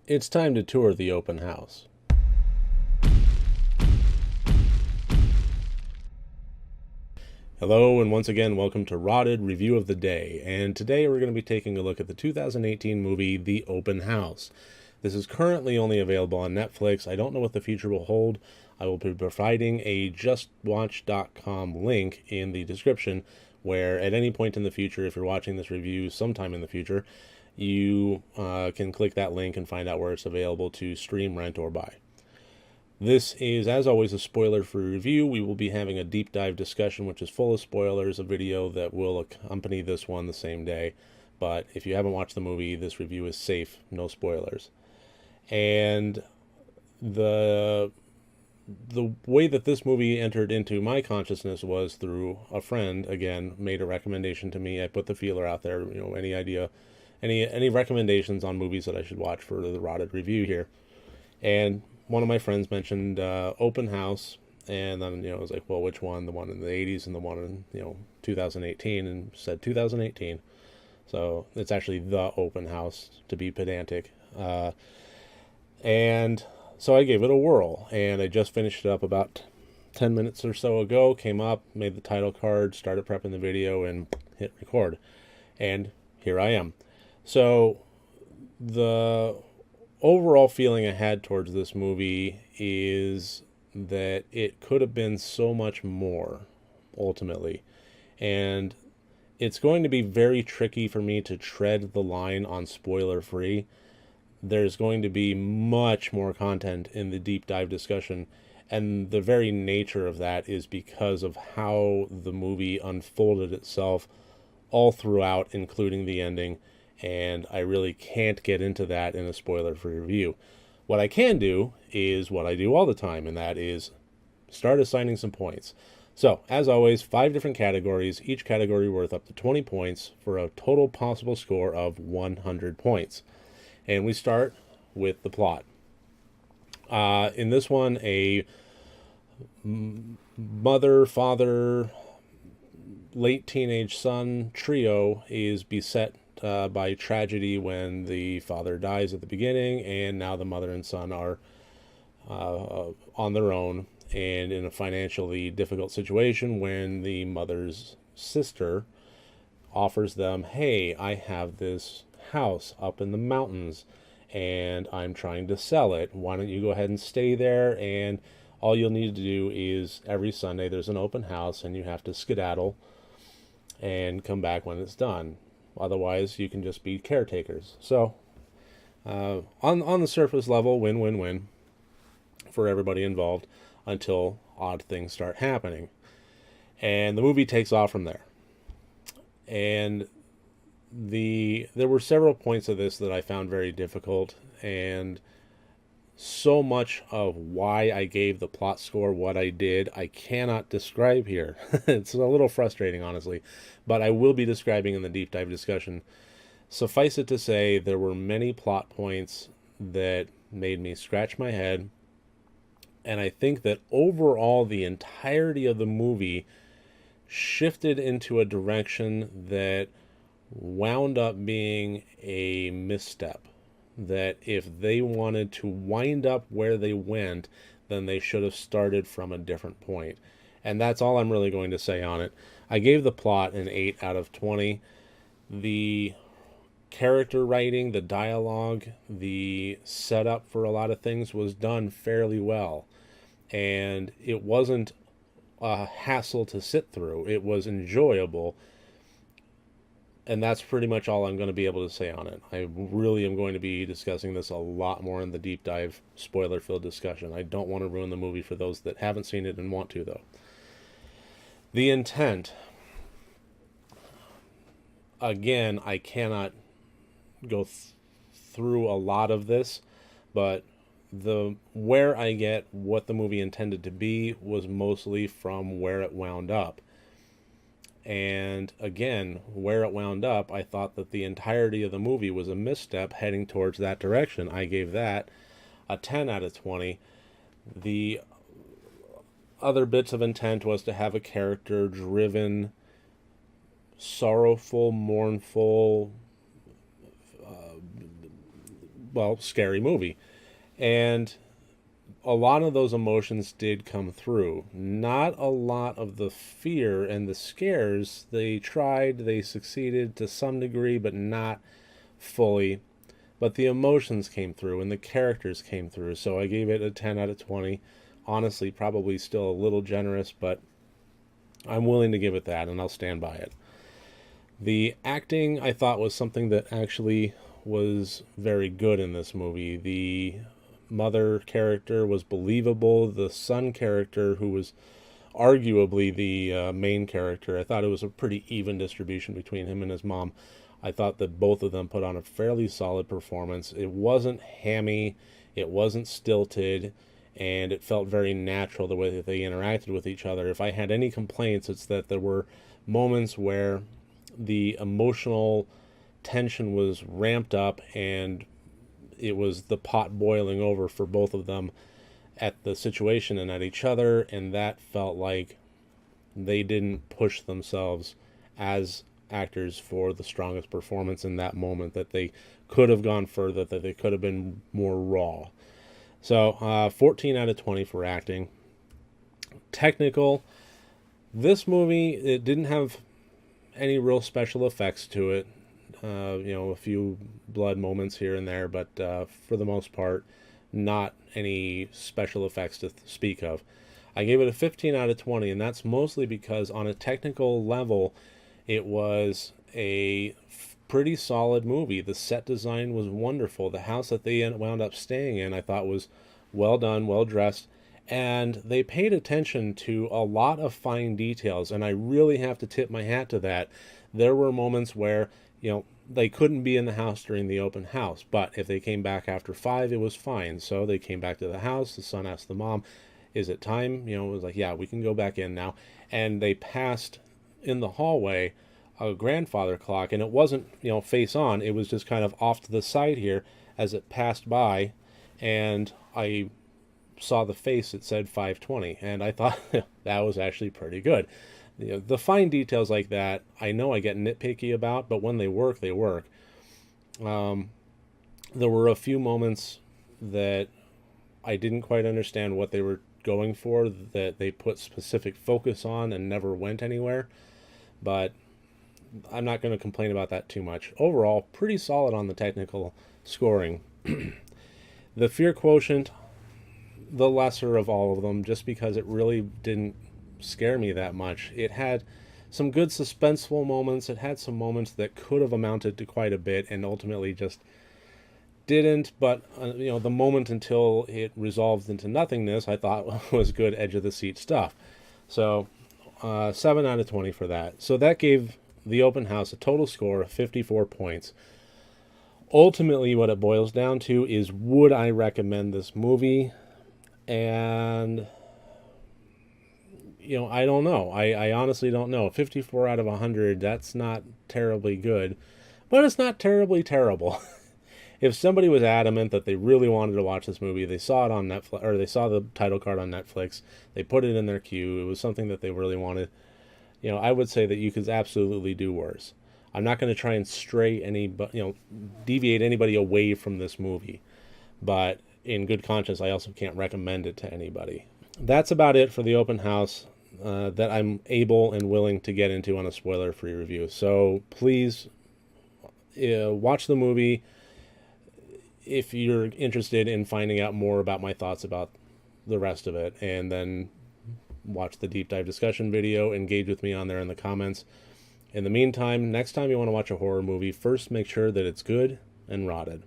It's time to tour the open house. Hello, and once again, welcome to Rotted Review of the Day. And today we're going to be taking a look at the 2018 movie The Open House. This is currently only available on Netflix. I don't know what the future will hold. I will be providing a justwatch.com link in the description where at any point in the future, if you're watching this review sometime in the future, you can click that link and find out where it's available to stream, rent, or buy. This is, as always, a spoiler-free review. We will be having a deep dive discussion, which is full of spoilers, a video that will accompany this one the same day. But if you haven't watched the movie, this review is safe, no spoilers. And the way that this movie entered into my consciousness was through a friend. Again, made a recommendation to me. I put the feeler out there. Any idea, any recommendations on movies that I should watch for the Rotted review here? And one of my friends mentioned Open House, and then I was like, well, which one? The one in the 80s and the one in 2018, and said 2018. So it's actually The Open House, to be pedantic. And so I gave it a whirl, and I just finished it up about 10 minutes or so ago. Came up, made the title card, started prepping the video, and hit record. And here I am. So the overall feeling I had towards this movie is that it could have been so much more, ultimately. And it's going to be very tricky for me to tread the line on spoiler free. There's going to be much more content in the deep dive discussion, and the very nature of that is because of how the movie unfolded itself all throughout, including the ending. And I really can't get into that in a spoiler-free review. What I can do is what I do all the time, and that is start assigning some points. So, as always, 5 different categories, each category worth up to 20 points for a total possible score of 100 points. And we start with the plot. In this one, a mother, father, late teenage son trio is beset by tragedy when the father dies at the beginning, and now the mother and son are on their own and in a financially difficult situation when the mother's sister offers them, hey, I have this house up in the mountains and I'm trying to sell it. Why don't you go ahead and stay there, and all you'll need to do is every Sunday there's an open house and you have to skedaddle and come back when it's done. Otherwise, you can just be caretakers. So, on the surface level, win-win-win for everybody involved until odd things start happening. And the movie takes off from there. And there were several points of this that I found very difficult, and so much of why I gave the plot score what I did, I cannot describe here. It's a little frustrating, honestly, but I will be describing in the deep dive discussion. Suffice it to say, there were many plot points that made me scratch my head, and I think that overall the entirety of the movie shifted into a direction that wound up being a misstep. That if they wanted to wind up where they went, then they should have started from a different point. And that's all I'm really going to say on it. I gave the plot an 8 out of 20. The character writing, the dialogue, the setup for a lot of things was done fairly well. And it wasn't a hassle to sit through. It was enjoyable. And that's pretty much all I'm going to be able to say on it. I really am going to be discussing this a lot more in the deep dive spoiler-filled discussion. I don't want to ruin the movie for those that haven't seen it and want to, though. The intent. Again, I cannot go through a lot of this, but where I get what the movie intended to be was mostly from where it wound up. And again, where it wound up, I thought that the entirety of the movie was a misstep heading towards that direction. I gave that a 10 out of 20. The other bits of intent was to have a character driven, sorrowful, mournful, well, scary movie. And a lot of those emotions did come through. Not a lot of the fear and the scares. They tried, they succeeded to some degree, but not fully. But the emotions came through and the characters came through. So I gave it a 10 out of 20. Honestly, probably still a little generous, but I'm willing to give it that, and I'll stand by it. The acting, I thought, was something that actually was very good in this movie. The mother character was believable. The son character, who was arguably the main character, I thought it was a pretty even distribution between him and his mom. I thought that both of them put on a fairly solid performance. It wasn't hammy, it wasn't stilted, and it felt very natural the way that they interacted with each other. If I had any complaints, it's that there were moments where the emotional tension was ramped up and it was the pot boiling over for both of them at the situation and at each other, and that felt like they didn't push themselves as actors for the strongest performance in that moment, that they could have gone further, that they could have been more raw. So 14 out of 20 for acting. Technical, this movie, it didn't have any real special effects to it. A few blood moments here and there, but for the most part, not any special effects to speak of. I gave it a 15 out of 20, and that's mostly because on a technical level, it was a pretty solid movie. The set design was wonderful. The house that they wound up staying in, I thought, was well done, well dressed, and they paid attention to a lot of fine details, and I really have to tip my hat to that. There were moments where, they couldn't be in the house during the open house, but if they came back after 5, it was fine. So they came back to the house. The son asked the mom, is it time? It was like, yeah, we can go back in now. And they passed in the hallway a grandfather clock, and it wasn't, face on. It was just kind of off to the side here as it passed by, and I saw the face that said 5:20, and I thought that was actually pretty good. The fine details like that, I know I get nitpicky about, but when they work, they work. There were a few moments that I didn't quite understand what they were going for, that they put specific focus on and never went anywhere, but I'm not going to complain about that too much. Overall, pretty solid on the technical scoring. The fear quotient, the lesser of all of them, just because it really didn't scare me that much. It had some good suspenseful moments. It had some moments that could have amounted to quite a bit and ultimately just didn't. But the moment until it resolved into nothingness, I thought was good edge of the seat stuff. So 7 out of 20 for that. So that gave the open house a total score of 54 points. Ultimately, what it boils down to is, would I recommend this movie? And I don't know. I honestly don't know. 54 out of 100, that's not terribly good, but it's not terribly terrible. If somebody was adamant that they really wanted to watch this movie, they saw it on Netflix, or they saw the title card on Netflix, they put it in their queue, it was something that they really wanted, I would say that you could absolutely do worse. I'm not going to try and deviate anybody away from this movie, but in good conscience, I also can't recommend it to anybody. That's about it for the open house that I'm able and willing to get into on a spoiler-free review. So please watch the movie if you're interested in finding out more about my thoughts about the rest of it, and then watch the deep dive discussion video, engage with me on there in the comments. In the meantime, next time you want to watch a horror movie, first make sure that it's good and rotted.